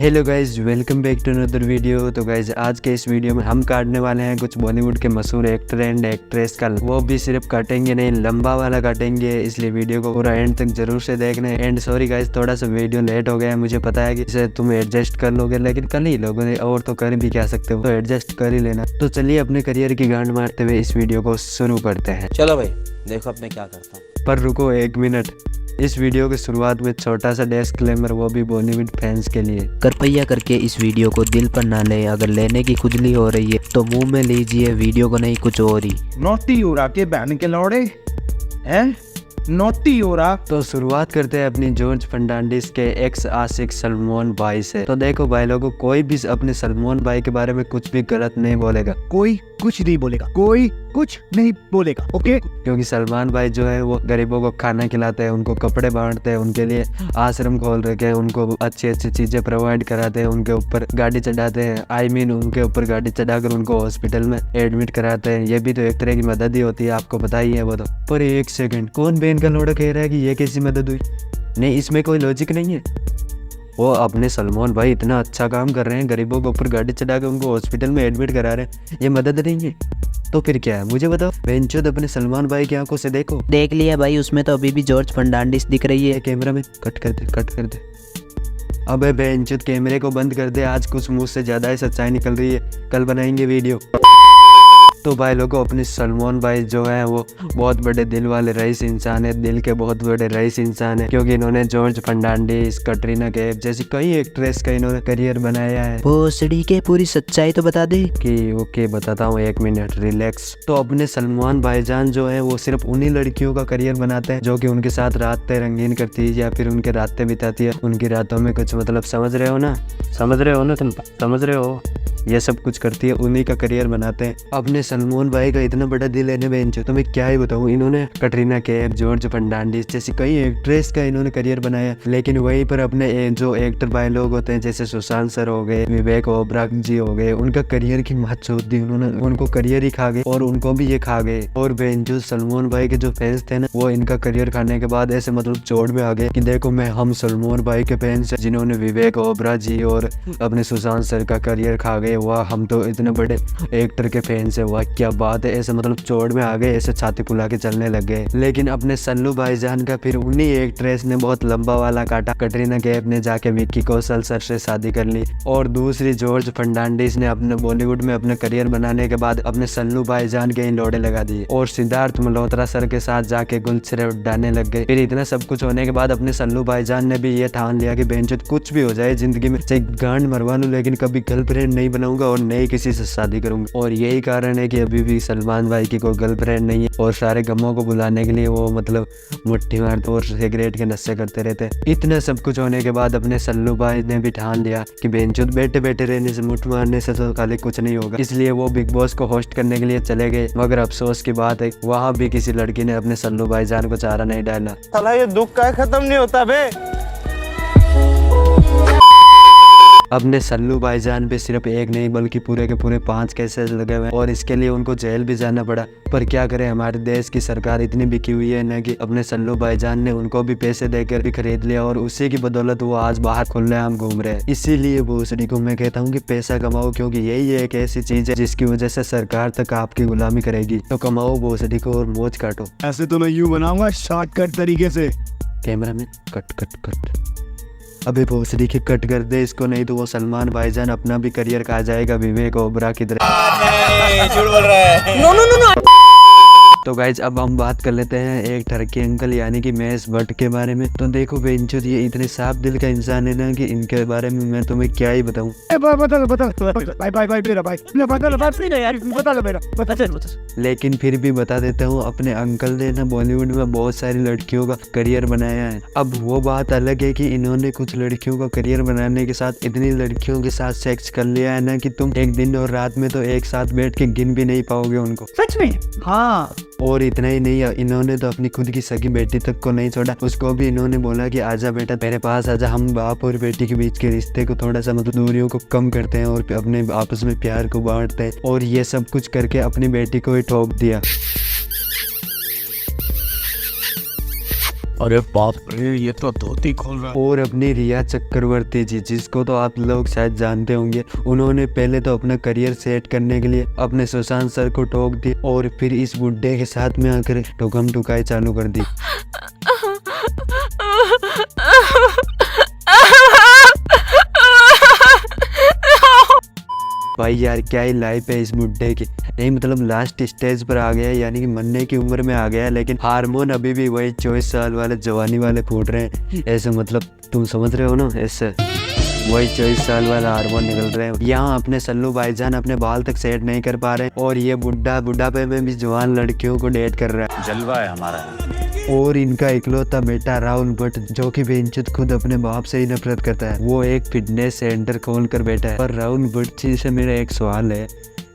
Hello guys, welcome back to another video. तो guys आज के इस वीडियो में हम काटने वाले हैं कुछ बॉलीवुड के मशहूर एक्टर एंड एक्ट्रेस का। वो भी सिर्फ काटेंगे नहीं, लंबा वाला काटेंगे, इसलिए वीडियो को पूरा एंड तक जरूर से देखना है। एंड सॉरी गाइज, थोड़ा सा वीडियो लेट हो गया है, मुझे पता है कि इसे तुम एडजस्ट कर लोगे, लेकिन कल ही लोगों ने और तो कर भी क्या सकते हो, तो एडजस्ट कर ही लेना। तो चलिए अपने करियर की गांड मारते हुए इस वीडियो को शुरू करते हैं। चलो भाई, देखो अब मैं क्या करता हूँ। पर रुको एक मिनट, इस वीडियो की शुरुआत में छोटा सा डिस्क्लेमर, वो भी बॉलीवुड फैंस के लिए। कृपया करके इस वीडियो को दिल पर ना लें। अगर लेने की खुजली हो रही है तो मुंह में लीजिए, वीडियो को नहीं कुछ और ही। नौटी हो रहा के बहन के लौड़े हैं, नौटी हो रहा। तो शुरुआत करते हैं अपनी जॉर्ज फर्नांडिस के एक्स आशिक सलमान भाई से। तो देखो भाई लोगों, कोई भी अपने सलमान भाई के बारे में कुछ भी गलत नहीं बोलेगा, कोई कुछ नहीं बोलेगा, कोई कुछ नहीं बोलेगा, ओके। क्योंकि सलमान भाई जो है वो गरीबों को खाना खिलाते हैं, उनको कपड़े बांटते हैं, उनके लिए आश्रम खोल रखे हैं, उनको अच्छी अच्छी चीजें प्रोवाइड कराते हैं, उनके ऊपर गाड़ी चढ़ाते हैं, उनके ऊपर गाड़ी चढ़ाकर उनको हॉस्पिटल में एडमिट कराते हैं। ये भी तो एक तरह की मदद ही होती है, आपको पता ही है वो तो। पर एक सेकंड, कौन बहन का लोड़ा कह रहा है कि ये कैसी मदद हुई? नहीं, इसमें कोई लॉजिक नहीं है। वो अपने सलमान भाई इतना अच्छा काम कर रहे हैं, गरीबों के ऊपर गाड़ी चढ़ा के उनको हॉस्पिटल में एडमिट करा रहे हैं, ये मदद नहीं है? तो फिर क्या है, मुझे बताओ। बेंचोद अपने सलमान भाई की आंखों से देखो। देख लिया भाई, उसमें तो अभी भी जॉर्ज फर्नांडिस दिख रही है। ये कैमरा में कट कर दे, कट कर दे। अबे बेंचोद, कैमरे को बंद कर दे, आज कुछ मुंह से ज्यादा ही सच्चाई निकल रही है, कल बनाएंगे वीडियो। तो भाई लोगों, अपने सलमान भाई जो है वो बहुत बड़े दिल वाले रईस इंसान है, दिल के बहुत बड़े रईस इंसान है, क्योंकि इन्होंने जॉर्ज फर्नांडिस, कटरीना कैफ जैसी कई एक्ट्रेस का इन्होंने करियर बनाया है। भोसड़ी के पूरी सच्चाई तो बता दे। कि ओके बताता हूँ, एक मिनट रिलैक्स। तो अपने सलमान भाईजान जो है वो सिर्फ उन्हीं लड़कियों का करियर बनाते हैं जो कि उनके साथ रातें रंगीन करती है या फिर उनके रातें बिताती है। उनकी रातों में कुछ मतलब समझ रहे हो ना, समझ रहे हो ना तुम, समझ रहे हो, ये सब कुछ करती है, उन्हीं का करियर बनाते हैं। अपने सलमान भाई का इतना बड़ा दिल है ना बेंचो, तो मैं क्या ही बताऊँ। इन्होंने कटरीना कैफ, जॉर्ज फर्नांडिस जैसी कई एक्ट्रेस का इन्होंने करियर बनाया, लेकिन वहीं पर अपने जो एक्टर भाई लोग होते हैं जैसे सुशांत सर हो गए, विवेक ओबरा जी हो गए, उनका करियर की मत छोड़ दी उन्होंने, उनको करियर ही खा गए और उनको भी ये खा गए। और बेंचो सलमान भाई के जो फैंस थे ना, वो इनका करियर खाने के बाद ऐसे मतलब चोट में आ गए कि देखो मैं हम सलमान भाई के फैंस जिन्होंने विवेक ओबरा जी और अपने सुशांत सर का करियर खा गए, वाह हम तो इतने बड़े एक्टर के फैंस है, वाह क्या बात है, ऐसे मतलब चोट में आ गए, ऐसे छाती फुला के चलने लग गए। लेकिन अपने सल्लू भाईजान का फिर उन्हीं एक्ट्रेस ने बहुत लंबा वाला काटा। कटरीना कैफ ने जाके विक्की कौशल सर से शादी कर ली, और दूसरी जॉर्ज फर्नांडिस ने अपने बॉलीवुड में अपने करियर बनाने के बाद अपने सल्लू भाईजान के इन लोड़े लगा दिए और सिद्धार्थ मल्होत्रा सर के साथ जाके गुलछरे उड़ाने लग गए। फिर इतना सब कुछ होने के बाद अपने सल्लू भाईजान ने भी ये ठान लिया कि बेंचोद कुछ भी हो जाए जिंदगी में, चाहे गांड मरवा लूं, लेकिन कभी गर्लफ्रेंड नहीं बनाऊंगा और नई किसी से शादी करूंगा। और यही कारण है कि अभी भी सलमान भाई की कोई गर्लफ्रेंड नहीं है, और सारे गमों को भुलाने के लिए वो मतलब मुट्ठी मारते और सिगरेट के नशे करते रहते। इतना सब कुछ होने के बाद अपने सल्लू भाई ने भी ठान लिया कि बेंचोद बैठे बैठे रहने से, मुट्ठी मारने से तो खाली कुछ नहीं होगा, इसलिए वो बिग बॉस को होस्ट करने के लिए चले गए। मगर अफसोस की बात है, वहाँ भी किसी लड़की ने अपने सल्लू भाईजान को चारा नहीं डाला। साला ये दुख का खत्म नहीं होता बे। अपने सल्लू भाईजान पे सिर्फ एक नहीं बल्कि पूरे के पूरे 5 केसेस लगे हुए हैं, और इसके लिए उनको जेल भी जाना पड़ा। पर क्या करें, हमारे देश की सरकार इतनी बिकी हुई है ना कि अपने सल्लू भाईजान ने उनको भी पैसे देकर भी खरीद लिया, और उसी की बदौलत वो आज बाहर खुलेआम घूम रहे हैं। इसीलिए भोसड़ी को मैं कहता हूँ कि पैसा कमाओ, क्योंकि यही एक ऐसी चीज है जिसकी वजह से सरकार तक आपकी गुलामी करेगी। तो कमाओ भोसड़ी को और मौज काटो। ऐसे तो मैं यूं बनाऊंगा शॉर्टकट तरीके से। कैमरा में कट कट कट। अबे भोसड़ी के कट कर दे इसको, नहीं तो वो सलमान भाईजान अपना भी करियर खा जाएगा विवेक ओबरा की तरह। झूठ बोल रहा है। No no no no. तो गाइज अब हम बात कर लेते हैं एक ठरकी अंकल यानी कि महेश भट्ट के बारे में। तो देखो बेंचोद, ये इतने साफ दिल का इंसान है ना कि इनके बारे में मैं तुम्हें क्या ही बताऊं। लेकिन फिर भी बता देता हूँ, अपने अंकल ने ना बॉलीवुड में बहुत सारी लड़कियों का करियर बनाया है। अब वो बात अलग है कि इन्होंने कुछ लड़कियों का करियर बनाने के साथ इतनी लड़कियों के साथ सेक्स कर लिया है ना कि तुम एक दिन और रात में तो एक साथ बैठ के गिन भी नहीं पाओगे उनको। सच में? हाँ। और इतना ही नहीं, इन्होंने तो अपनी खुद की सगी बेटी तक को नहीं छोड़ा, उसको भी इन्होंने बोला कि आजा बेटा मेरे पास आजा, हम बाप और बेटी के बीच के रिश्ते को थोड़ा सा मतलब दूरियों को कम करते हैं और अपने आपस में प्यार को बांटते हैं। और ये सब कुछ करके अपनी बेटी को ही ठोक दिया। अरे बाप रे, ये तो धोती खोल रहा है। और अपनी रिया चक्रवर्ती जी, जिसको तो आप लोग शायद जानते होंगे, उन्होंने पहले तो अपना करियर सेट करने के लिए अपने सुशांत सर को टोक दी और फिर इस बुड्ढे के साथ में आकर टोकम टुकाई चालू कर दी। भाई यार क्या ही लाइफ है इस बुड्ढे की। नहीं मतलब लास्ट स्टेज पर आ गया, यानी कि मरने की उम्र में आ गया, लेकिन हार्मोन अभी भी वही 24 साल वाले जवानी वाले फूट रहे हैं। ऐसे मतलब तुम समझ रहे हो ना, ऐसे वही 24 साल वाला हार्मोन निकल रहे हैं। यहाँ अपने सल्लू भाईजान अपने बाल तक सेट नहीं कर पा रहे और ये बुढ़ापे में भी जवान लड़कियों को डेट कर रहा है। जलवा है हमारा। और इनका इकलौता बेटा राहुल भट्ट, जो कि बेंचत खुद अपने बाप से ही नफरत करता है, वो एक फिटनेस सेंटर खोल कर बैठा है। पर राहुल भट्ट जी से मेरा एक सवाल है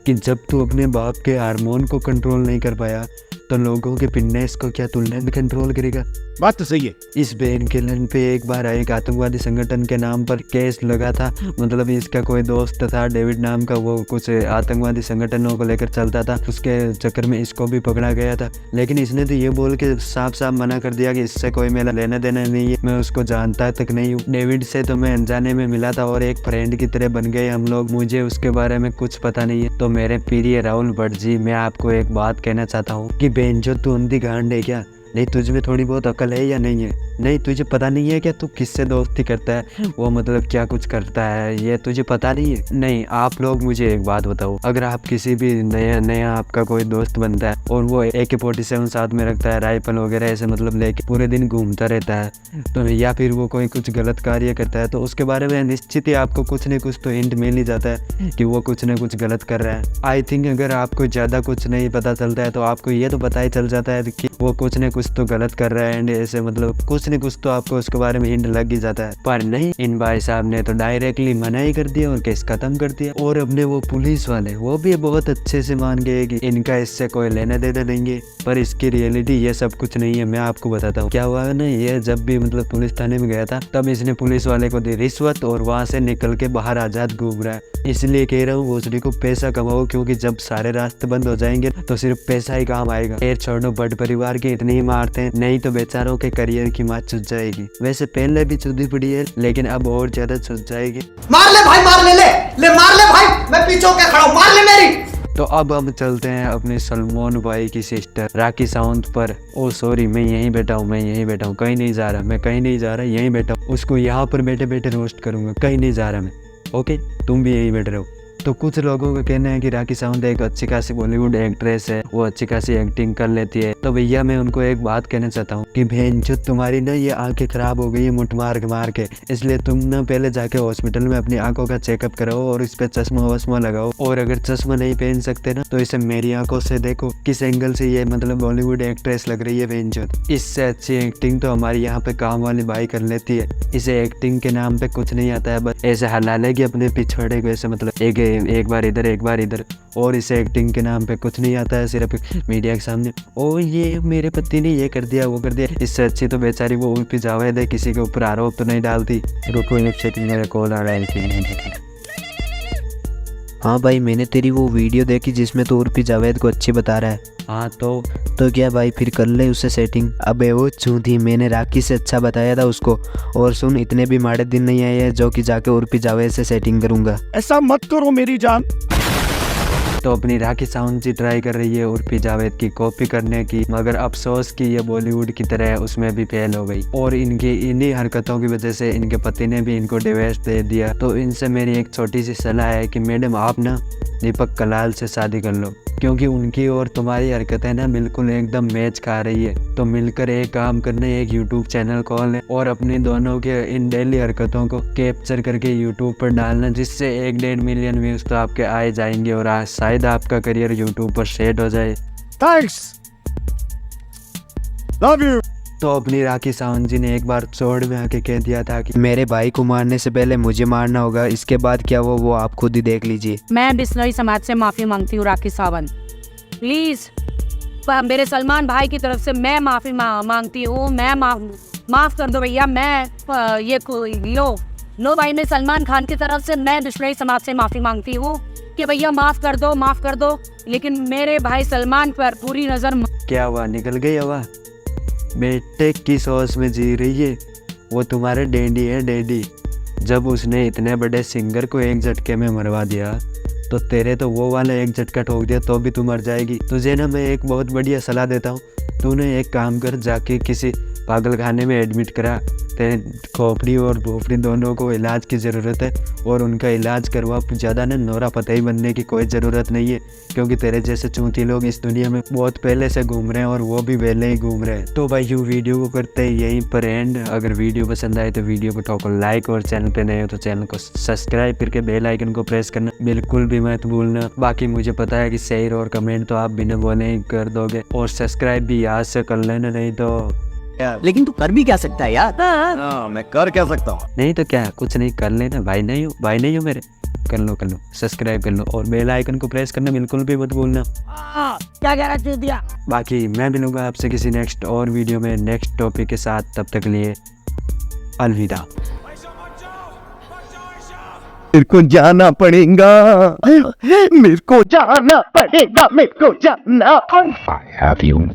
कि जब तू अपने बाप के हार्मोन को कंट्रोल नहीं कर पाया तो लोगों के फिटनेस को क्या तुलना में कंट्रोल करेगा? बात तो सही है। इस बेन केलन पे एक बार एक आतंकवादी संगठन के नाम पर केस लगा था। मतलब इसका कोई दोस्त था डेविड नाम का, वो कुछ आतंकवादी संगठनों को लेकर चलता था, उसके चक्कर में इसको भी पकड़ा गया था। लेकिन इसने तो ये बोल के साफ साफ मना कर दिया कि इससे कोई मेरा लेना देना नहीं है, मैं उसको जानता तक नहीं हूँ। डेविड से तो मैं अनजाने में मिला था और एक फ्रेंड की तरह बन गए हम लोग, मुझे उसके बारे में कुछ पता नहीं है। तो मेरे प्रिय राहुल भट्ट जी, मैं आपको एक बात कहना चाहता हूँ कि बेंचो तू अंधी गांड है क्या? नहीं तुझ में थोड़ी बहुत अकल है या नहीं है? नहीं तुझे पता नहीं है क्या तू किससे दोस्ती करता है, वो मतलब क्या कुछ करता है, ये तुझे पता नहीं है? नहीं, आप लोग मुझे एक बात बताओ, अगर आप किसी भी नया आपका कोई दोस्त बनता है और वो AK-47 साथ में रखता है, राइफल वगैरह ऐसे मतलब लेके पूरे दिन घूमता रहता है, तो या फिर वो कोई कुछ गलत कार्य करता है, तो उसके बारे में निश्चित ही आपको कुछ न कुछ तो हिंट मिल ही जाता है कि वो कुछ न कुछ गलत कर रहा है। आई थिंक अगर आपको ज़्यादा कुछ नहीं पता चलता है तो आपको ये तो पता ही चल जाता है कि वो कुछ न कुछ तो गलत कर रहा है, एंड ऐसे मतलब कुछ न कुछ तो आपको उसके बारे में हिंट लग ही जाता है। पर नहीं, इन भाई साहब ने तो डायरेक्टली मना ही कर दिया और केस खत्म कर दिया। और अपने वो पुलिस वाले वो भी बहुत अच्छे से मान गए कि इनका इससे कोई लेना देना नहीं है। पर इसकी रियलिटी ये सब कुछ नहीं है। मैं आपको बताता हूँ क्या हुआ है ना, ये जब भी मतलब पुलिस थाने में गया था तब इसने पुलिस वाले को दी रिश्वत और वहाँ से निकल के बाहर आजाद घूम रहा है। इसलिए कह रहा हूँ भोसड़ी को पैसा कमाओ, क्योंकि जब सारे रास्ते बंद हो जाएंगे तो सिर्फ पैसा ही काम आएगा। खैर छोड़ो, भट्ट परिवार के इतने ही मारते हैं, नहीं तो बेचारों के करियर की माँ चुज जाएगी। वैसे पहले भी चुदी पड़ी है लेकिन अब और ज्यादा चुज जाएगी। मार ले भाई, मार ले मार ले भाई, मैं पीछे होके खड़ा हूं, मार ले मेरी। तो अब हम चलते हैं अपने सलमान भाई की सिस्टर राखी सावंत पर। ओ सॉरी, मैं यहीं बैठा हूँ, कहीं नहीं जा रहा, मैं कहीं नहीं जा रहा, यहीं बैठा हूँ। उसको यहाँ पर बैठे बैठे रोस्ट करूंगा, कहीं नहीं जा रहा मैं। ओके, तुम भी यहीं बैठ रहे हो। तो कुछ लोगों का कहना है कि राखी सावंत एक अच्छी खासी बॉलीवुड एक्ट्रेस है, वो अच्छी खासी एक्टिंग कर लेती है। तो भैया मैं उनको एक बात कहना चाहता हूँ कि बहन जो तुम्हारी ना ये आंखें खराब हो गई है मुठ मार के, इसलिए तुम ना पहले जाके हॉस्पिटल में अपनी आंखों का चेकअप कराओ और इस पे चश्मा वश्मा लगाओ। और अगर चश्मा नहीं पहन सकते ना तो इसे मेरी आंखों से देखो किस एंगल से ये मतलब बॉलीवुड एक्ट्रेस लग रही है बहन जो। इससे अच्छी एक्टिंग तो हमारी यहाँ पे काम वाली बाई कर लेती है। इसे एक्टिंग के नाम पे कुछ नहीं आता है, बस ऐसे हला लेगी अपने पिछवाड़े को, ऐसे मतलब एक बार इधर एक बार इधर। और इसे एक्टिंग के नाम पे कुछ नहीं आता है, सिर्फ मीडिया के सामने ओ ये मेरे पति ने ये कर दिया वो कर दिया। इससे अच्छी तो बेचारी वो उर्फी जावेद है, किसी के ऊपर आरोप तो नहीं डालती। रुको एक सेकंड, मेरा कॉल आ रहा है। हाँ भाई, मैंने तेरी वो वीडियो देखी जिसमें तो उर्फी जावेद को अच्छी बता रहा है। हाँ तो क्या भाई फिर कर ले उससे सेटिंग। अबे वो चूंधी, मैंने राखी से अच्छा बताया था उसको। और सुन, इतने भी माड़े दिन नहीं आए हैं जो कि जाके उर्फी जावेद से सेटिंग करूंगा। ऐसा मत करो मेरी जान। तो अपनी राखी सावंत जी ट्राई कर रही है उर्फी जावेद की कॉपी करने की, मगर अफसोस कि ये बॉलीवुड की तरह है, उसमें भी फेल हो गई। और इनकी इन्हीं हरकतों की वजह से इनके पति ने भी इनको डिवोर्स दे दिया। तो इनसे मेरी एक छोटी सी सलाह है कि मैडम आप ना दीपक कलाल से शादी कर लो, क्योंकि उनकी और तुम्हारी हरकतें ना बिल्कुल एकदम मैच खा रही है। तो मिलकर एक काम करने, एक यूट्यूब चैनल खोलने और अपनी दोनों के इन डेली हरकतों को कैप्चर करके यूट्यूब पर डालना, जिससे 1-1.5 मिलियन व्यूज तो आपके आए जाएंगे और शायद आपका करियर यूट्यूब पर सेट हो जाए। Thanks, love you. तो अपनी राखी सावंत जी ने एक बार चौड़ में आके कह दिया था कि मेरे भाई को मारने से पहले मुझे मारना होगा, इसके बाद क्या वो आप खुद ही देख लीजिए। मैं बिश्नोई समाज से माफ़ी मांगती हूँ राखी सावंत, प्लीज़ मेरे सलमान भाई की तरफ से मैं माफ़ी मांगती हूँ। मैं माफ़ कर दो भैया। मैं ये लो भाई, मैं सलमान खान की तरफ से मैं बिश्नोई समाज से माफ़ी मांगती हूँ कि भैया माफ़ कर दो। लेकिन मेरे भाई सलमान पर पूरी नज़र। क्या हुआ, निकल गई हवा? बेटे की सॉस में जी रही है। वो तुम्हारे डैडी है, डैडी। जब उसने इतने बड़े सिंगर को एक झटके में मरवा दिया तो तेरे तो वो वाला एक झटका ठोक दिया तो भी तू मर जाएगी। तुझे ना मैं एक बहुत बढ़िया सलाह देता हूँ, तूने एक काम कर, जाके किसी पागल खाने में एडमिट करा। तेरे खोपड़ी और भोपड़ी दोनों को इलाज की ज़रूरत है और उनका इलाज करवा। ज़्यादा ना नोरा फतेही बनने की कोई ज़रूरत नहीं है, क्योंकि तेरे जैसे चूंती लोग इस दुनिया में बहुत पहले से घूम रहे हैं और वो भी पहले ही घूम रहे हैं। तो भाई यूँ वीडियो को करते हैं यहीं पर एंड। अगर वीडियो पसंद आए तो वीडियो को ठोको लाइक, और चैनल पे नए हो तो चैनल को सब्सक्राइब करके बेल आइकन को प्रेस करना बिल्कुल भी मत भूलना। बाकी मुझे पता है कि शेयर और कमेंट तो आप बिना बोले ही कर दोगे, और सब्सक्राइब भी याद से कर लेना, नहीं तो लेकिन तू कर भी क्या सकता है यार। मैं कर क्या सकता हूँ? नहीं तो क्या, कुछ नहीं कर लेना। भाई नहीं हो मेरे, कर लो सब्सक्राइब कर लो, और बेल आइकन को प्रेस करना बिल्कुल भी मत भूलना। क्या कह रहा दिया। बाकी मैं मिलूंगा आपसे किसी नेक्स्ट और वीडियो में नेक्स्ट टॉपिक के साथ। तब तक के लिए अलविदा। मेरे को जाना पड़ेगा, मेरे को जाना पड़ेगा, मेरे को जाना। I have you.